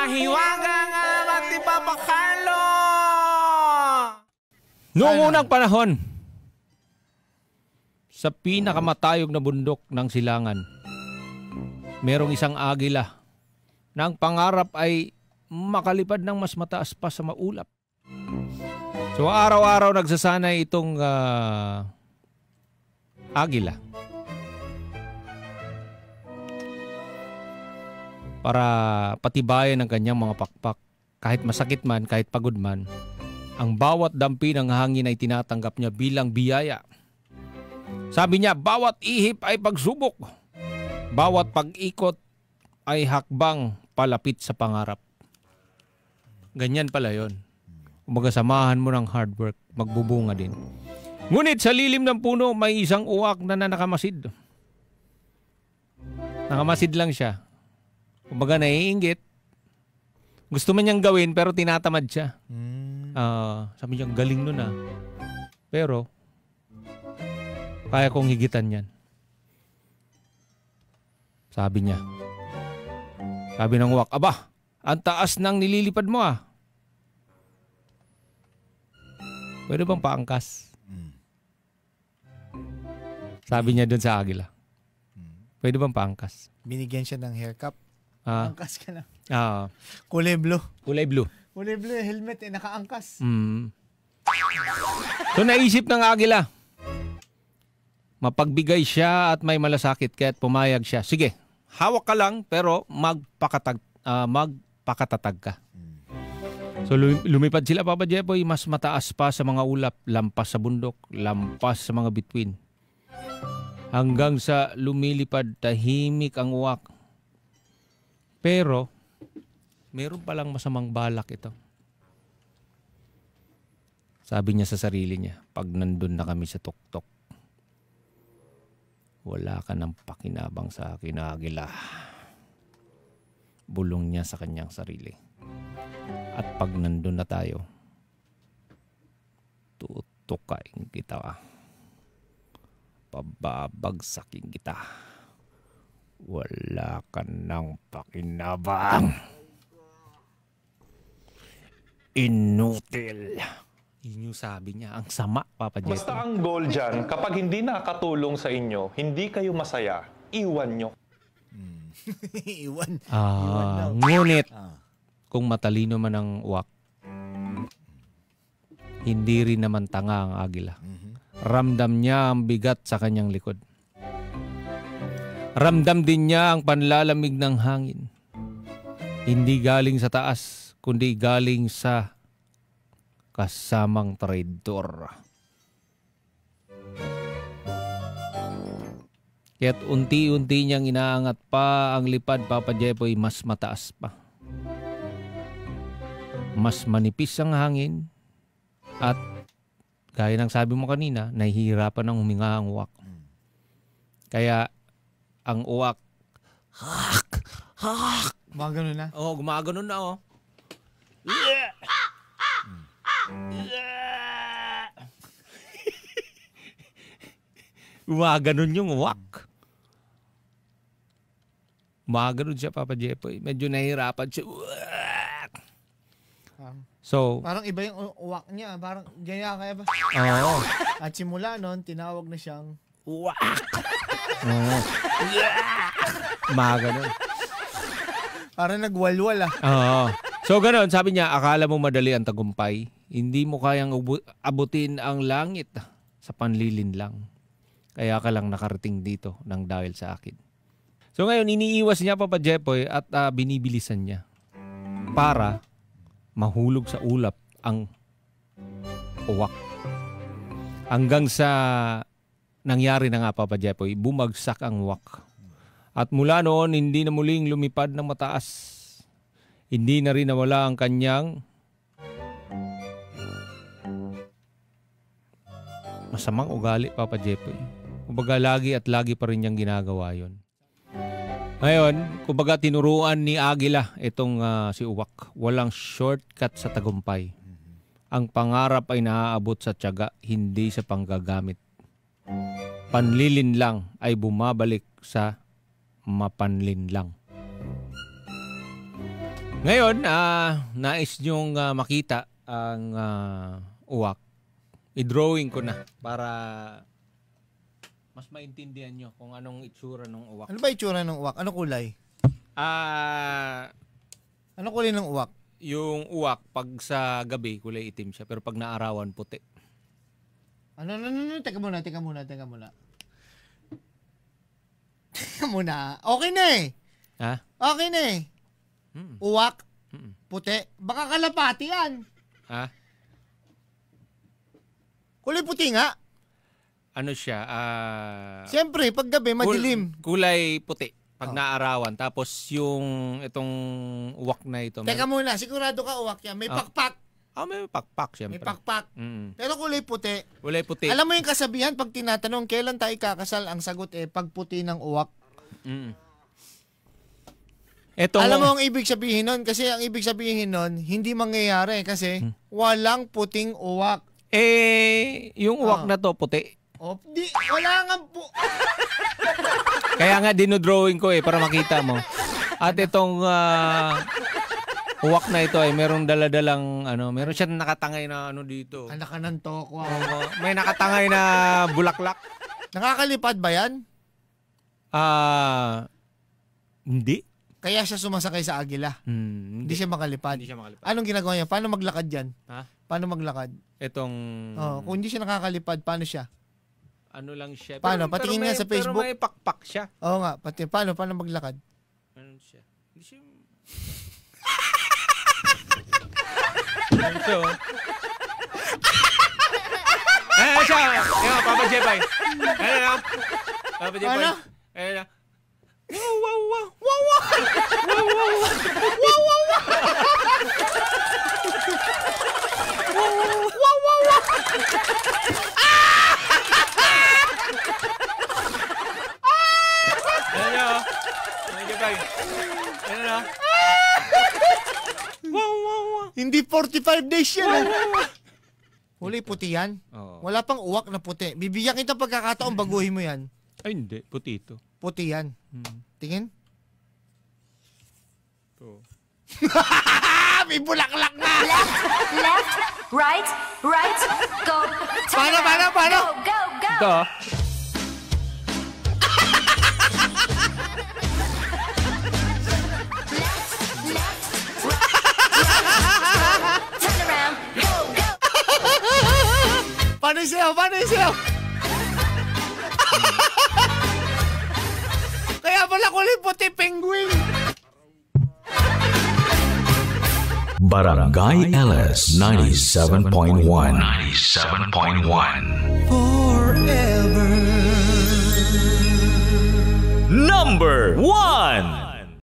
Mahiwaga nga matipapakalo! Noong unang panahon, sa pinakamatayog na bundok ng Silangan, merong isang agila na ang pangarap ay makalipad ng mas mataas pa sa maulap. So araw-araw nagsasanay itong agila para patibayan ang kanyang mga pakpak. Kahit masakit man, kahit pagod man, ang bawat dampi ng hangin ay tinatanggap niya bilang biyaya. Sabi niya, bawat ihip ay pagsubok. Bawat pag-ikot ay hakbang palapit sa pangarap. Ganyan pala yon. Kumbaga samahan mo ng hard work, magbubunga din. Ngunit sa lilim ng puno, may isang uwak na nakamasid. Nakamasid lang siya. Kumbaga naiinggit. Gusto man niyang gawin pero tinatamad siya. Sabi niya, galing nun ah. Pero, kaya kong higitan yan. Sabi niya. Sabi ng uwak, aba, ang taas ng nililipad mo ah. Pwede bang paangkas? Sabi niya dun sa agila. Pwede bang paangkas? Binigyan siya ng haircut. Angkas ka na. Kulay blue. Kulay blue. Kulay blue, helmet nakaangkas. So naisip ng agila. Mapagbigay siya at may malasakit kaya't pumayag siya. Sige, hawak ka lang pero magpakatatag ka. So lumipad sila, Papa Jepoy, mas mataas pa sa mga ulap, lampas sa bundok, lampas sa mga bituin. Hanggang sa lumilipad, tahimik ang uwak. Pero, meron palang masamang balak ito. Sabi niya sa sarili niya, pag nandun na kami sa tuktok, wala ka ng pakinabang sa akin, agila. Bulong niya sa kanyang sarili. At pag nandun na tayo, tutukain kita. Pababagsakin kita. Wala ka ng pakinabang. Inutil. Yun yung sabi niya. Ang sama, Papa Jepoy. Basta ang goal dyan, kapag hindi nakatulong sa inyo, hindi kayo masaya, iwan nyo. Iwan. Ngunit, kung matalino man ang uwak, hindi rin naman tanga ang agila. Ramdam niya ang bigat sa kanyang likod. Ramdam din niya ang panlalamig ng hangin. Hindi galing sa taas, kundi galing sa kasamang traidor. Kaya't unti-unti niyang inaangat pa ang lipad, Papa Jepoy, mas mataas pa. Mas manipis ang hangin at gaya ng sabi mo kanina, nahihirapan ng huminga ang uwak. Kaya ang uwak, gumagano na? Oo, gumagano na oh. Gumaganon yung uwak. Gumaganon siya, Papa Jepoy. Medyo nahihirapan siya. So, parang iba yung uwak niya. Parang gaya kaya ba? Oo. At simula nun, tinawag na siyang uwak. Oo. Maganon. Parang nagwalwal ah. Oo. So, ganon. Sabi niya, akala mo madali ang tagumpay. Hindi mo kayang abutin ang langit sa panlilin lang. Kaya ka lang nakarating dito nang dahil sa akin. So, ngayon, iniiwas niya, Papa Jepoy, at binibilisan niya para mahulog sa ulap ang uwak. Hanggang sa nangyari na nga, Papa Jepoy, bumagsak ang uwak. At mula noon, hindi na muling lumipad ng mataas. Hindi na rin nawala ang kanyang masamang ugali, Papa Jepoy. Kumbaga lagi at lagi pa rin niyang ginagawa yon. Ngayon, kumbaga tinuruan ni Agila itong si Uwak. Walang shortcut sa tagumpay. Ang pangarap ay naaabot sa tiyaga, hindi sa panggagamit. Panlilin lang ay bumabalik sa mapanlin lang. Ngayon, nais nyong makita ang uwak. I-drawing ko na para mas maintindihan nyo kung anong itsura ng uwak. Ano ba itsura ng uwak? Ano kulay? Ano kulay ng uwak? Yung uwak, pag sa gabi, kulay itim siya. Pero pag naarawan, puti. Ano? Teka muna. Teka muna. Okay na eh. Ha? Okay na eh. Uwak, puti. Baka kalapati yan. Ha? Kulay puti nga. Ano siya? Siyempre, pag gabi, madilim. Kulay puti. Pag naarawan. Tapos yung itong uwak na ito. Teka muna, sigurado ka uwak yan. May pakpak. May pakpak siyempre. May pakpak. Pero kulay puti. Kulay puti. Alam mo yung kasabihan, pag tinatanong, kailan tayo kakasal, ang sagot pag puti ng uwak. Alam mo ang ibig sabihin nun? Kasi ang ibig sabihin nun, hindi mangyayari kasi walang puting uwak. Yung uwak na to, puti. Wala nga po. Kaya nga dinodrawing ko para makita mo. At itong uwak na ito ay merong daladalang meron siya nakatangay na dito. Anak ka ng tokwa. May nakatangay na bulaklak. Nakakalipad ba yan? Hindi. Kaya siya sumasakay sa agila. Hindi siya makalipad. Anong ginagawa niya? Paano maglakad yan? Paano maglakad? Kung hindi siya nakakalipad, paano siya? Ano lang siya. Paano? Patingin nga sa Facebook. Pero may pakpak siya. Oo nga. Paano maglakad? Ano siya? Hindi siya. Ano siya? Ano siya? Papa Jepay. Ano na? Papa Jepay. Ano? Ano na? Hindi 45 days yan. Kulay puti yan. Wala pang uwak na puti. Bibigyan kita pagkakataon, baguhin mo yan. Ay, hindi. Puti ito. Puti yan. Tingin. May bulaklak na! Left, right, go. Paano? Go. Ito. Turn around, go. Paano yung sayaw? Kaya pala kulay puti, penguin. Barangay LS 97.1. Forever. Number 1.